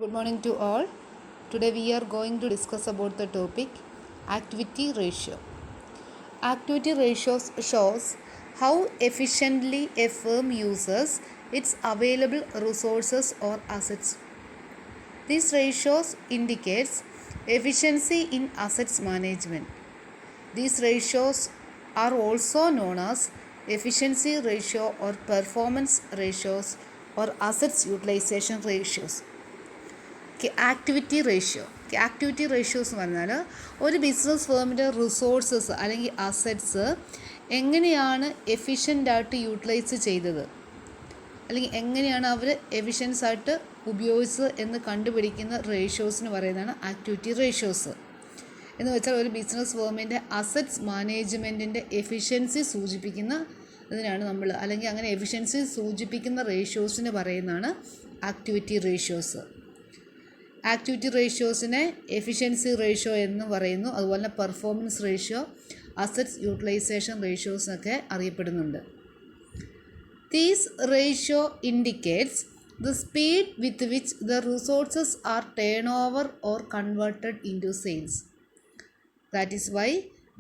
Good morning to all. Today we are going to discuss about the topic activity ratio. Activity ratio shows how efficiently a firm uses its available resources or assets. These ratios indicates efficiency in assets management. These ratios are also known as efficiency ratio or performance ratios or assets utilization ratios. Activity ratios എന്ന് പറഞ്ഞാൽ ഒരു business ഫേമിൻ്റെ resources അല്ലെങ്കിൽ assets എങ്ങനെയാണ് എഫിഷ്യൻ്റായിട്ട് utilise ചെയ്തത് അല്ലെങ്കിൽ എങ്ങനെയാണ് അവർ എഫിഷ്യൻസായിട്ട് ഉപയോഗിച്ചത് എന്ന് കണ്ടുപിടിക്കുന്ന റേഷ്യോസിന് പറയുന്നതാണ് ആക്ടിവിറ്റി റേഷ്യോസ്. എന്ന് വെച്ചാൽ ഒരു ബിസിനസ് ഫേമിൻ്റെ അസറ്റ്സ് മാനേജ്മെൻറ്റിൻ്റെ എഫിഷ്യൻസി സൂചിപ്പിക്കുന്ന ഇതിനാണ് നമ്മൾ അല്ലെങ്കിൽ അങ്ങനെ എഫിഷ്യൻസി സൂചിപ്പിക്കുന്ന റേഷ്യോസിന് പറയുന്നതാണ് ആക്ടിവിറ്റി റേഷ്യോസ്. ആക്ടിവിറ്റി റേഷ്യോസിനെ എഫിഷ്യൻസി റേഷ്യോ എന്ന് പറയുന്നു. അതുപോലെ തന്നെ performance ratio, assets utilisation ratios ഒക്കെ അറിയപ്പെടുന്നുണ്ട്. These ratio indicates the speed with which the resources are turn over or converted in to sales. That is why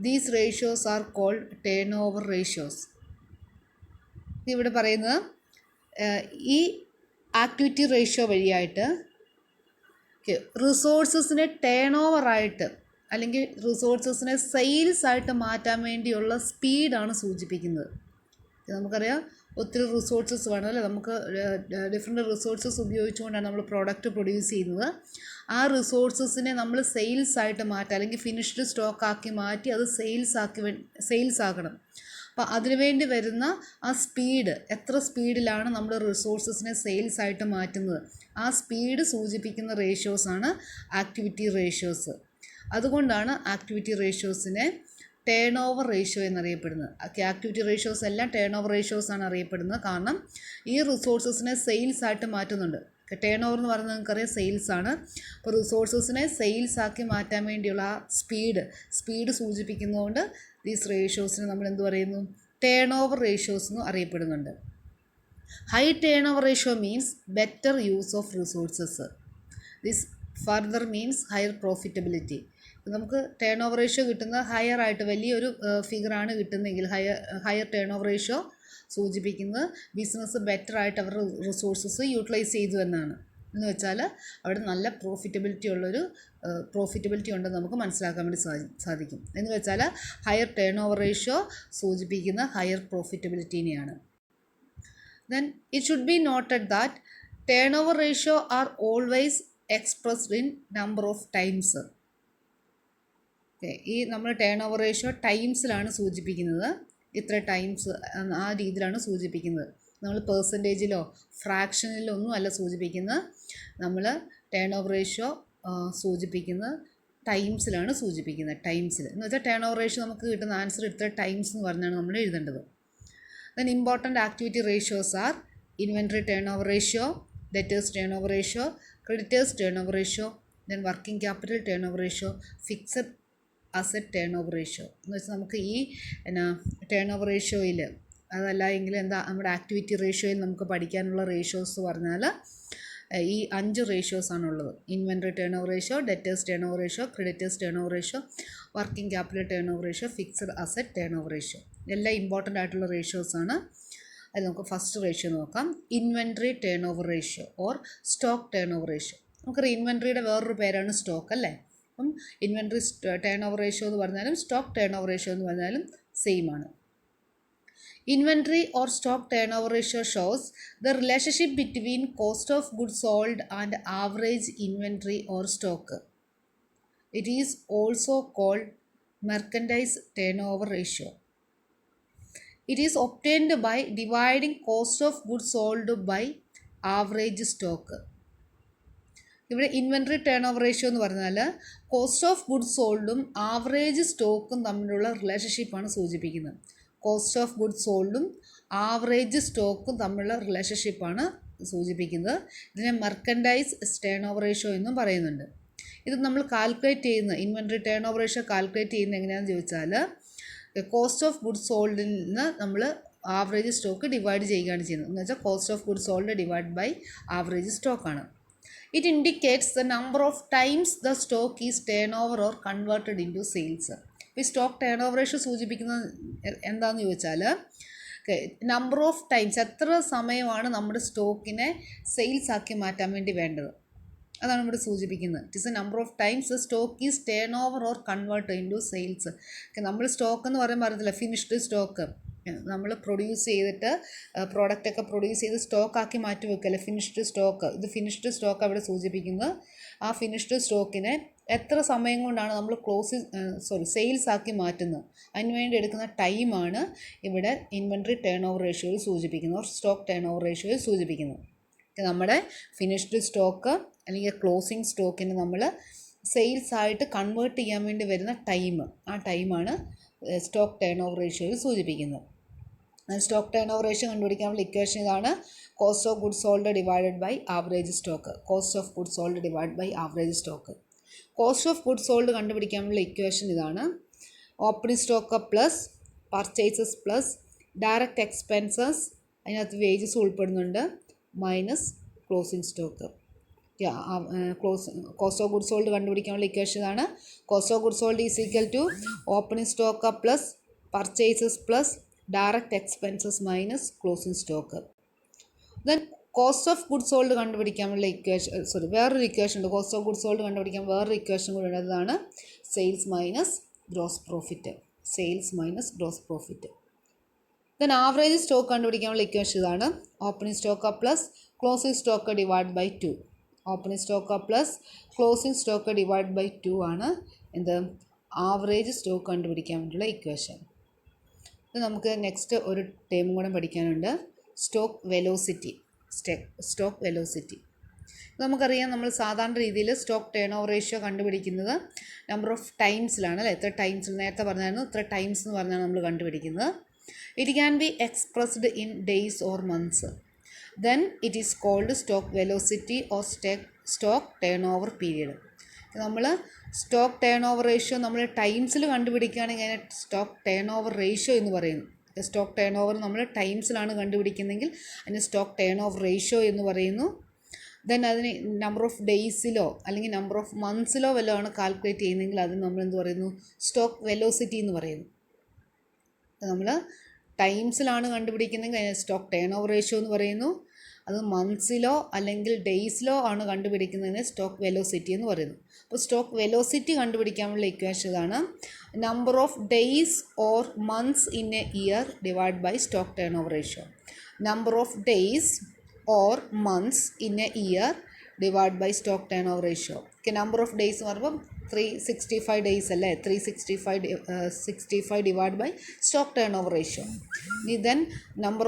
these ratios are called turnover ratios. ഇവിടെ പറയുന്നത് ഈ activity ratio വഴിയായിട്ട് റിസോഴ്സസിനെ turn ഓവറായിട്ട് അല്ലെങ്കിൽ റിസോഴ്സസിനെ sales ആയിട്ട് മാറ്റാൻ വേണ്ടിയുള്ള സ്പീഡാണ് സൂചിപ്പിക്കുന്നത്. നമുക്കറിയാം ഒത്തിരി റിസോഴ്സസ് വേണം അല്ലേ, നമുക്ക് ഡിഫറെൻറ്റ് റിസോഴ്സസ് ഉപയോഗിച്ചുകൊണ്ടാണ് നമ്മൾ പ്രോഡക്റ്റ് പ്രൊഡ്യൂസ് ചെയ്യുന്നത്. ആ റിസോഴ്സസിനെ നമ്മൾ സെയിൽസ് ആയിട്ട് മാറ്റുക അല്ലെങ്കിൽ ഫിനിഷ്ഡ് സ്റ്റോക്കാക്കി മാറ്റി അത് സെയിൽസ് ആക്കണം. അപ്പോൾ അതിനുവേണ്ടി വരുന്ന ആ സ്പീഡ്, എത്ര സ്പീഡിലാണ് നമ്മൾ റിസോഴ്സസിനെ സെയിൽസ് ആയിട്ട് മാറ്റുന്നത്, ആ സ്പീഡ് സൂചിപ്പിക്കുന്ന റേഷ്യോസാണ് ആക്ടിവിറ്റി റേഷ്യോസ്. അതുകൊണ്ടാണ് ആക്ടിവിറ്റി റേഷ്യോസിനെ ടേൺ ഓവർ റേഷ്യോ എന്നറിയപ്പെടുന്നത്. ആക്ടിവിറ്റി റേഷ്യോസ് എല്ലാം ടേൺ ഓവർ റേഷ്യോസാണ് അറിയപ്പെടുന്നത്. കാരണം ഈ റിസോഴ്സസിനെ സെയിൽസ് ആയിട്ട് മാറ്റുന്നുണ്ട്. ടേൺ ഓവർ എന്ന് പറയുന്നത് നിങ്ങൾക്കറിയാം സെയിൽസാണ്. അപ്പോൾ റിസോഴ്സസിനെ സെയിൽസ് ആക്കി മാറ്റാൻ വേണ്ടിയുള്ള ആ സ്പീഡ് സൂചിപ്പിക്കുന്നതുകൊണ്ട് ദീസ് റേഷ്യോസിനെ നമ്മൾ എന്ത് പറയുന്നു, ടേൺ ഓവർ റേഷ്യോസ് എന്ന് അറിയപ്പെടുന്നുണ്ട്. High turn over ratio means better use of resources. This further means higher profitability. നമുക്ക് ടേൺ ഓവർ റേഷ്യോ കിട്ടുന്ന ഹയർ ആയിട്ട് വലിയൊരു ഫിഗറാണ് കിട്ടുന്നതെങ്കിൽ ഹയർ ടേൺ ഓവർ റേഷ്യോ സൂചിപ്പിക്കുന്നത് ബിസിനസ് ബെറ്റർ ആയിട്ട് അവരുടെ റിസോഴ്സസ് യൂട്ടിലൈസ് ചെയ്തു എന്നാണ്. എന്ന് വെച്ചാൽ അവിടെ നല്ല പ്രോഫിറ്റബിലിറ്റി ഉണ്ടെന്ന് നമുക്ക് മനസ്സിലാക്കാൻ വേണ്ടി സാധിക്കും. എന്ന് വെച്ചാൽ ഹയർ ടേൺ ഓവർ റേഷ്യോ സൂചിപ്പിക്കുന്ന higher പ്രോഫിറ്റബിലിറ്റിനെയാണ്. Then it should be noted that turnover ratio are always expressed in number of times. ഈ നമ്മൾ ടേൺ ഓവർ റേഷ്യോ ടൈംസിലാണ് സൂചിപ്പിക്കുന്നത്. ഇത്ര ടൈംസ് ആ രീതിയിലാണ് സൂചിപ്പിക്കുന്നത്. നമ്മൾ പെർസെൻറ്റേജിലോ ഫ്രാക്ഷനിലോ ഒന്നും അല്ല സൂചിപ്പിക്കുന്നത്. നമ്മൾ ടേൺ ഓവർ റേഷ്യോ സൂചിപ്പിക്കുന്നത് ടൈംസിലാണ് സൂചിപ്പിക്കുന്നത്. ടൈംസിൽ എന്ന് വെച്ചാൽ ടേൺ ഓവർ റേഷ്യോ നമുക്ക് കിട്ടുന്ന ആൻസർ ഇത്ര ടൈംസ് എന്ന് പറഞ്ഞാണ് നമ്മൾ എഴുതേണ്ടത്. Then important activity ratios are inventory turnover ratio, debtors turnover ratio, creditors turnover ratio, then working capital turnover ratio, fixed asset turnover ratio. എന്ന് വെച്ചാൽ നമുക്ക് ഈ ടേൺ ഓവർ റേഷ്യോയിൽ അതല്ല എങ്കിൽ നമ്മുടെ ആക്ടിവിറ്റി റേഷ്യോയിൽ നമുക്ക് പഠിക്കാനുള്ള റേഷ്യോസ് പറഞ്ഞാൽ ഈ 5 റേഷ്യോസാണുള്ളത്. Inventory turn over ratio, debtors turn over ratio, creditors turn over ratio, working capital turn over ratio, fixed asset turn over ratio. എല്ലാം ഇമ്പോർട്ടൻ്റ് ആയിട്ടുള്ള റേഷ്യോസാണ്. അത് നമുക്ക് ഫസ്റ്റ് റേഷ്യോ നോക്കാം. Inventory turn over ratio or stock turn over ratio. നമുക്കറിയാം ഇൻവെൻറ്ററിയുടെ വേറൊരു പേരാണ് സ്റ്റോക്ക് അല്ലേ. അപ്പം ഇൻവെൻറ്ററി ടേൺ ഓവർ റേഷ്യോ എന്ന് പറഞ്ഞാലും സ്റ്റോക്ക് ടേൺ ഓവർ റേഷ്യോ എന്ന് പറഞ്ഞാലും സെയിം ആണ്. Inventory or stock turnover ratio shows the relationship between cost of goods sold and average inventory or stock. It is also called merchandise turnover ratio. It is obtained by dividing cost of goods sold by average stock. ഇവിടെ inventory turn over ratio എന്ന് പറഞ്ഞാൽ cost of goods സോൾഡും ആവറേജ് സ്റ്റോക്കും തമ്മിലുള്ള റിലേഷൻഷിപ്പാണ് സൂചിപ്പിക്കുന്നത്. Cost of goods സോൾഡും ആവറേജ് സ്റ്റോക്കും തമ്മിലുള്ള റിലേഷൻഷിപ്പാണ് സൂചിപ്പിക്കുന്നത്. ഇതിനെ മെർക്കൻഡൈസ് ടേൺ ഓവർ റേഷ്യോ എന്നും പറയുന്നുണ്ട്. ഇത് നമ്മൾ കാൽക്കുലേറ്റ് ചെയ്യുന്ന inventory turn over ratio calculate ചെയ്യുന്നത് എങ്ങനെയാണെന്ന് ചോദിച്ചാൽ കോസ്റ്റ് ഓഫ് ഗുഡ്സ് സോൾഡിൽ നിന്ന് നമ്മൾ ആവറേജ് സ്റ്റോക്ക് ഡിവൈഡ് ചെയ്യുകയാണ് ചെയ്യുന്നത്. എന്ന് വെച്ചാൽ cost of goods sold divide by average സ്റ്റോക്കാണ്. It indicates the number of times the stock is turnover or converted into sales. ഈ സ്റ്റോക്ക് ടേൺ ഓവർ റേഷ്യോ സൂചിപ്പിക്കുന്നത് എന്താണെന്ന് ചോദിച്ചാൽ നമ്പർ ഓഫ് ടൈംസ്, എത്ര സമയമാണ് നമ്മുടെ സ്റ്റോക്കിനെ സെയിൽസ് ആക്കി മാറ്റാൻ വേണ്ടി വേണ്ടത്, അതാണ് ഇവിടെ സൂചിപ്പിക്കുന്നത്. It is a number of times the stock is turn over or convert in to sales. നമ്മൾ സ്റ്റോക്ക് എന്ന് പറയുമ്പോൾ അറിയത്തില്ല, ഫിനിഷ്ഡ് സ്റ്റോക്ക് നമ്മൾ പ്രൊഡ്യൂസ് ചെയ്തിട്ട് പ്രോഡക്റ്റൊക്കെ പ്രൊഡ്യൂസ് ചെയ്ത് സ്റ്റോക്കാക്കി മാറ്റി വെക്കല്ലേ ഫിനിഷ്ഡ് സ്റ്റോക്ക്. ഇത് ഫിനിഷ്ഡ് സ്റ്റോക്ക് അവിടെ സൂചിപ്പിക്കുന്നത്. ആ ഫിനിഷ്ഡ് സ്റ്റോക്കിനെ എത്ര സമയം കൊണ്ടാണ് നമ്മൾ സെയിൽസ് ആക്കി മാറ്റുന്നത്, അതിന് വേണ്ടി എടുക്കുന്ന ടൈമാണ് ഇവിടെ ഇൻവെൻട്രി ടേൺ ഓവർ റേഷ്യോയിൽ സൂചിപ്പിക്കുന്നത്, ഓർ സ്റ്റോക്ക് ടേൺ ഓവർ റേഷ്യോയിൽ സൂചിപ്പിക്കുന്നത്. നമ്മുടെ ഫിനിഷ്ഡ് സ്റ്റോക്ക് അല്ലെങ്കിൽ ക്ലോസിങ് സ്റ്റോക്കിന് നമ്മൾ സെയിൽസ് ആയിട്ട് കൺവേർട്ട് ചെയ്യാൻ വേണ്ടി വരുന്ന ടൈം, ആ ടൈമാണ് സ്റ്റോക്ക് ടേൺ ഓവർ റേഷ്യോയിൽ സൂചിപ്പിക്കുന്നത്. സ്റ്റോക്ക് ടേൺ ഓവർ റേഷ്യോ കണ്ടുപിടിക്കാനുള്ള ഇക്വേഷൻ ഇതാണ്. Cost of goods sold divided by average stock. Cost of goods sold divide by average stock. Cost of goods sold കണ്ടുപിടിക്കാനുള്ള ഇക്വേഷൻ ഇതാണ്. Opening stock plus purchases plus direct expenses, അതിനകത്ത് wages ഉൾപ്പെടുന്നുണ്ട്, minus closing stock. Cost of goods sold കണ്ടുപിടിക്കാനുള്ള equation ഇതാണ്. Cost of goods sold is equal to opening stock plus purchases plus direct expenses minus closing stock. Then cost of goods sold കണ്ടുപിടിക്കാനുള്ള equation, വേറൊരു equation ഉണ്ട്. Cost of goods sold കണ്ടുപിടിക്കാൻ വേറൊരു equation കൂടി ഉള്ളതാണ് sales minus gross profit. Sales minus gross profit. Then average stock കണ്ടുപിടിക്കാനുള്ള equation ഇതാണ്. Opening stock plus closing stock divide by 2. Opening stock plus closing stock divide by 2 ആണ് എന്ത് average stock കണ്ടുപിടിക്കാൻ വേണ്ടിയുള്ള ഇക്വേഷൻ. ഇത് നമുക്ക് നെക്സ്റ്റ് ഒരു ടേമും കൂടെ പഠിക്കാനുണ്ട്, സ്റ്റോക്ക് വെലോസിറ്റി. സ്റ്റോക്ക് വെലോസിറ്റി നമുക്കറിയാം, നമ്മൾ സാധാരണ രീതിയിൽ സ്റ്റോക്ക് ടേൺ ഓവർ റേഷ്യോ കണ്ടുപിടിക്കുന്നത് നമ്പർ ഓഫ് ടൈംസിലാണ് അല്ലേ. എത്ര ടൈംസിൽ നേരത്തെ പറഞ്ഞായിരുന്നു, ഇത്ര ടൈംസ് എന്ന് പറഞ്ഞാണ് നമ്മൾ കണ്ടുപിടിക്കുന്നത്. It can be expressed in days or months. Then it is called stock velocity or stock turn over period. നമ്മൾ സ്റ്റോക്ക് ടേൺ ഓവർ റേഷ്യോ നമ്മൾ ടൈംസിൽ കണ്ടുപിടിക്കുകയാണെങ്കിൽ അതിനെ സ്റ്റോക്ക് ടേൺ ഓവർ റേഷ്യോ എന്ന് പറയുന്നു. സ്റ്റോക്ക് ടേൺ ഓവർ നമ്മൾ ടൈംസിലാണ് കണ്ടുപിടിക്കുന്നതെങ്കിൽ അതിന് സ്റ്റോക്ക് ടേൺ ഓവർ റേഷ്യോ എന്ന് പറയുന്നു. ദെൻ അതിന് നമ്പർ ഓഫ് ഡേയ്സിലോ അല്ലെങ്കിൽ നമ്പർ ഓഫ് മന്ത്സിലോ വല്ലതുമാണ് കാൽക്കുലേറ്റ് ചെയ്യുന്നതെങ്കിൽ അതിന് നമ്മൾ എന്ത് പറയുന്നു, സ്റ്റോക്ക് വെലോസിറ്റി എന്ന് പറയുന്നു. നമ്മൾ ടൈംസിലാണ് കണ്ടുപിടിക്കുന്നതെങ്കിൽ അതിന് സ്റ്റോക്ക് ടേൺ ഓവർ റേഷ്യോ എന്ന് പറയുന്നു. അത് മന്ത്സിലോ അല്ലെങ്കിൽ ഡേയ്സിലോ ആണ് കണ്ടുപിടിക്കുന്നതിന് സ്റ്റോക്ക് വെലോസിറ്റി എന്ന് പറയുന്നു. അപ്പോൾ സ്റ്റോക്ക് വെലോസിറ്റി കണ്ടുപിടിക്കാനുള്ള ഇക്വേഷൻ ഇതാണ്. Number of days or months in a year divide by stock turn over ratio. Number of days or months in a year divide by stock turn over ratio. Number of days എന്ന് പറയുമ്പോൾ 365 days അല്ലേ, 365 divide by stock turn over ratio. ഇനി then number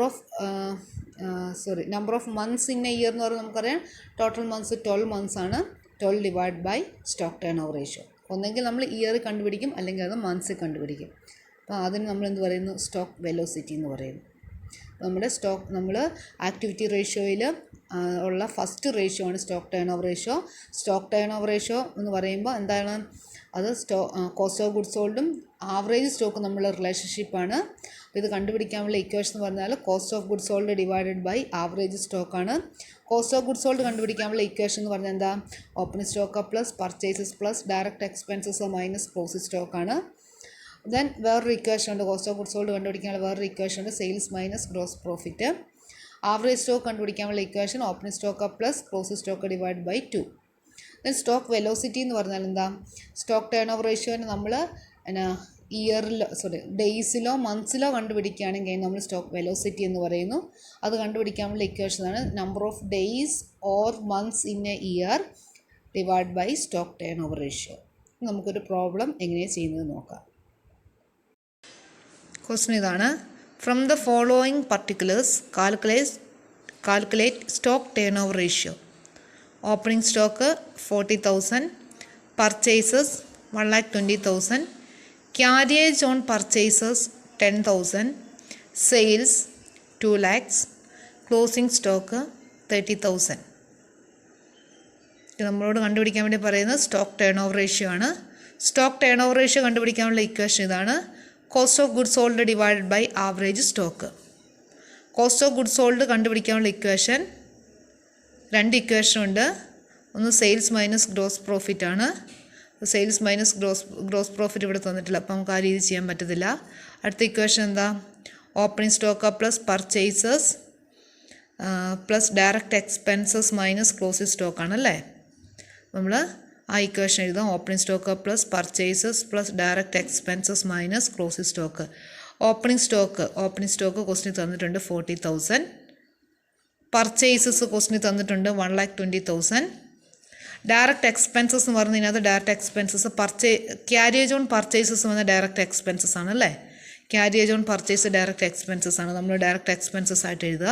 of months in a year എന്ന് പറയുമ്പോൾ നമുക്കറിയാം total months 12 months ആണ്. 12 divide by stock turn over ratio. ഒന്നെങ്കിൽ നമ്മൾ ഇയർ കണ്ടുപിടിക്കും അല്ലെങ്കിൽ അത് മന്ത്സ് കണ്ടുപിടിക്കും. അപ്പോൾ അതിന് നമ്മൾ എന്ത് പറയുന്നു, സ്റ്റോക്ക് വെലോസിറ്റി എന്ന് പറയുന്നു. നമ്മൾ ആക്ടിവിറ്റി റേഷ്യോയിൽ ഉള്ള ഫസ്റ്റ് റേഷ്യോ ആണ് stock turn over ratio. Stock turn over ratio എന്ന് പറയുമ്പോൾ എന്താണ്, അത് കോസ്റ്റ് ഓഫ് ഗുഡ്സ് സോൾഡും ആവറേജ് സ്റ്റോക്കും തമ്മിലുള്ള റിലേഷൻഷിപ്പാണ്. അപ്പോൾ ഇത് കണ്ടുപിടിക്കാനുള്ള ഇക്വേഷൻ എന്ന് പറഞ്ഞാൽ cost of goods sold divided by average സ്റ്റോക്കാണ്. കോസ്റ്റ് ഓഫ് ഗുഡ്സ് സോൾഡ് കണ്ടുപിടിക്കാനുള്ള ഇക്വേഷൻ എന്ന് പറഞ്ഞാൽ എന്താ, opening stock plus purchases plus direct expenses minus closing സ്റ്റോക്കാണ്. ദെൻ വേറൊരു ഇക്വേഷൻ ഉണ്ട്, കോസ്റ്റ് ഓഫ് ഗുഡ്സ് സോൾഡ് കണ്ടുപിടിക്കാനുള്ള വേറൊരു ഇക്വേഷൻ ഉണ്ട്, sales minus gross profit. Average stock കണ്ടുപിടിക്കാനുള്ള equation opening stock plus closing stock divide by 2. Then stock velocity എന്ന് പറഞ്ഞാൽ എന്താ, സ്റ്റോക്ക് ടേൺ ഓവർ റേഷ്യോനെ നമ്മൾ ഡേയ്സിലോ മന്ത്സിലോ കണ്ടുപിടിക്കുകയാണെങ്കിൽ നമ്മൾ സ്റ്റോക്ക് വെലോസിറ്റി എന്ന് പറയുന്നു. അത് കണ്ടുപിടിക്കാനുള്ള ഇക്വേഷനാണ് number of days or months in a year divide by stock turn over ratio. നമുക്കൊരു പ്രോബ്ലം എങ്ങനെയാണ് ചെയ്യുന്നത് നോക്കാം. ക്വസ്റ്റ്യൻ ഇതാണ്, from the following particulars calculate stock turn over ratio. Opening stock 40,000, purchases 1,20,000, carriage on purchases 10,000, sales 2 lakhs, closing stock 30,000. നമ്മളോട് കണ്ടുപിടിക്കാൻ വേണ്ടി പറയുന്നത് stock turn over ratio ആണ്. സ്റ്റോക്ക് ടേൺ ഓവർ റേഷ്യോ കണ്ടുപിടിക്കാനുള്ള ഇക്വേഷൻ ഇതാണ്, cost of goods sold divided by average stock. Cost of goods sold കണ്ടുപിടിക്കാനുള്ള equation 2 equation ഉണ്ട്. ഒന്ന് സെയിൽസ് മൈനസ് ഗ്രോസ് പ്രോഫിറ്റ് ആണ്. സെയിൽസ് മൈനസ് ഗ്രോസ് പ്രോഫിറ്റ് ഇവിടെ തന്നിട്ടില്ല, അപ്പം നമുക്ക് ആ രീതി ചെയ്യാൻ പറ്റത്തില്ല. അടുത്ത ഇക്വേഷൻ എന്താ? Opening stock plus purchases plus direct expenses minus closing stock ആണല്ലേ. നമ്മൾ ആ ഇക്വേഷൻ എഴുതാം. Opening stock plus purchases plus direct expenses minus closing stock. Opening stock ക്വസ്റ്റിന് തന്നിട്ടുണ്ട് 40,000. പർച്ചേസസ് ക്വസ്റ്റിന് തന്നിട്ടുണ്ട് 1,20,000. ഡയറക്റ്റ് എക്സ്പെൻസസ് എന്ന് പറഞ്ഞാൽ ഇതിനകത്ത് direct expenses carriage on purchases വന്ന ഡയറക്റ്റ് എക്സ്പെൻസസ് ആണല്ലേ. Carriage on purchase direct expenses ആണ്. നമ്മൾ ഡയറക്റ്റ് എക്സ്പെൻസസ് ആയിട്ട് എഴുതുക.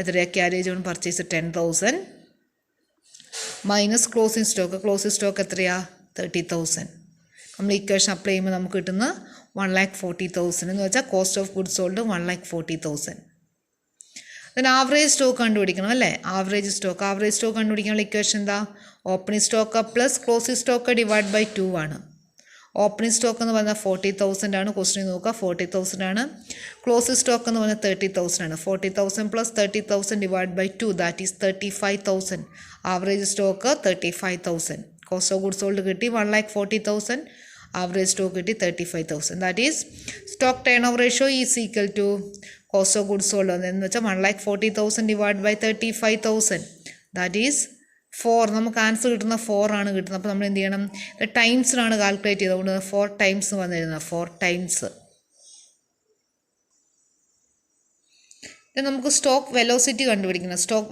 എത്രയാണ്? Carriage on purchase 10,000 minus closing stock എത്രയാണ്? 30,000. നമ്മൾ ഇക്വേഷൻ അപ്ലൈ ചെയ്യുമ്പോൾ നമുക്ക് കിട്ടുന്ന 1,40,000 എന്ന് വെച്ചാൽ cost of goods sold 1,40,000. Then average stock കണ്ടുപിടിക്കണം അല്ലേ. ആവറേജ് സ്റ്റോക്ക് കണ്ടുപിടിക്കാനുള്ള ഇക്വേഷൻ എന്താ? Opening stock plus closing stock divide by 2 ആണ്. ഓപ്പണിംഗ് സ്റ്റോക്ക് എന്ന് പറഞ്ഞാൽ 40,000 ആണ്. ക്വസ്റ്റിന് നോക്കുക 40,000 ആണ്. ക്ലോസിംഗ് സ്റ്റോക്ക് എന്ന് പറഞ്ഞാൽ 30,000 ആണ്. 40,000 plus 30,000 divide by 2 that is 35,000. Average stock 35,000. Cost of goods sold കിട്ടി 1,40,000. ആവറേജ് സ്റ്റോക്ക് കിട്ടി 35,000. That is stock turn over ratio is equal to cost of goods sold എന്ന് വെച്ചാൽ 1,40,000 ഡിവൈഡ് ബൈ 35,000 ദാറ്റ് ഈസ് 4. നമുക്ക് answer കിട്ടുന്ന 4 ആണ് കിട്ടുന്നത്. അപ്പോൾ നമ്മൾ എന്ത് ചെയ്യണം? ടൈംസിലാണ് കാൽക്കുലേറ്റ് ചെയ്തുകൊണ്ട് 4 ടൈംസ് വന്നിരുന്നത്. 4 ടൈംസ്. നമുക്ക് സ്റ്റോക്ക് വെലോസിറ്റി കണ്ടുപിടിക്കണം. സ്റ്റോക്ക്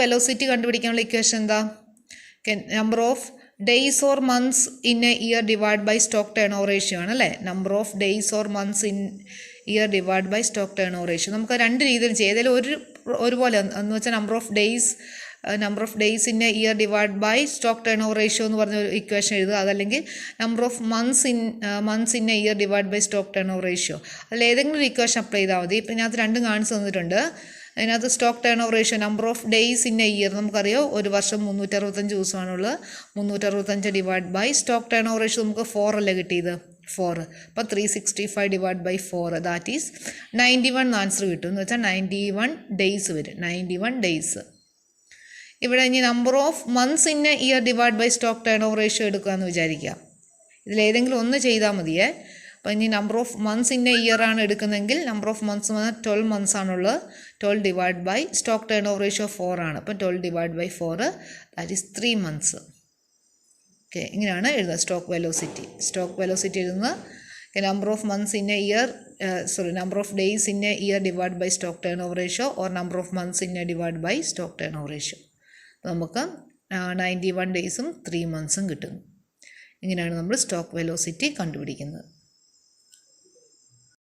വെലോസിറ്റി കണ്ടുപിടിക്കാനുള്ള ഇക്വേഷൻ എന്താ? Number of days or months in a year divide by stock turn over ratio ആണല്ലേ. Number of days or months in year divide by stock turn over ratio. നമുക്ക് രണ്ട് രീതിയിൽ ചെയ്യാം. ഏതെങ്കിലും ഒരുപോലെ എന്ന് വെച്ചാൽ number of days in a year divide by stock turn over ratio എന്ന് പറഞ്ഞ ഒരു ഇക്വേഷൻ എഴുതുക. അതല്ലെങ്കിൽ number of months in a year divide by stock turn over ratio. അതിൽ ഏതെങ്കിലും ഒരു ഇക്വേഷൻ അപ്ലൈ ചെയ്താൽ മതി. ഇപ്പം ഇതിനകത്ത് രണ്ടും കാണിച്ചു തന്നിട്ടുണ്ട്. അതിനകത്ത് stock turn over ratio number of days in a year നമുക്കറിയാം ഒരു വർഷം 365 ദിവസമാണുള്ളത്. 365 divide by stock turn over ratio നമുക്ക് 4 അല്ലേ കിട്ടിയത്. 4. അപ്പോൾ 365 divide by 4 that is 91 answer കിട്ടും. എന്ന് വെച്ചാൽ 91 ഡേയ്സ് വരും. 91 ഡേയ്സ്. ഇവിടെ ഇനി number of months in a year divide by stock turn over ratio എടുക്കുകയെന്ന് വിചാരിക്കാം. ഇതിലേതെങ്കിലും ഒന്ന് ചെയ്താൽ മതിയേ. അപ്പോൾ ഇനി number of months in a year ആണ് എടുക്കുന്നതെങ്കിൽ നമ്പർ ഓഫ് മന്ത്സ് എന്ന് പറഞ്ഞാൽ 12 മന്ത്സ് ആണുള്ളത്. 12 divide by stock turn over ratio 4 ആണ്. അപ്പം 12 divide by 4 that is 3 months. Okay, ഇങ്ങനെയാണ് എഴുതുന്നത് സ്റ്റോക്ക് വെലോസിറ്റി എഴുതുന്നത് number of months in a year number of days in a year divided by stock turnover ratio or number of months in a divided by stock turnover ratio. നമുക്ക് 91 ഡേയ്സും 3 മന്ത്സും കിട്ടുന്നു. ഇങ്ങനെയാണ് നമ്മൾ stock velocity കണ്ടുപിടിക്കുന്നത്.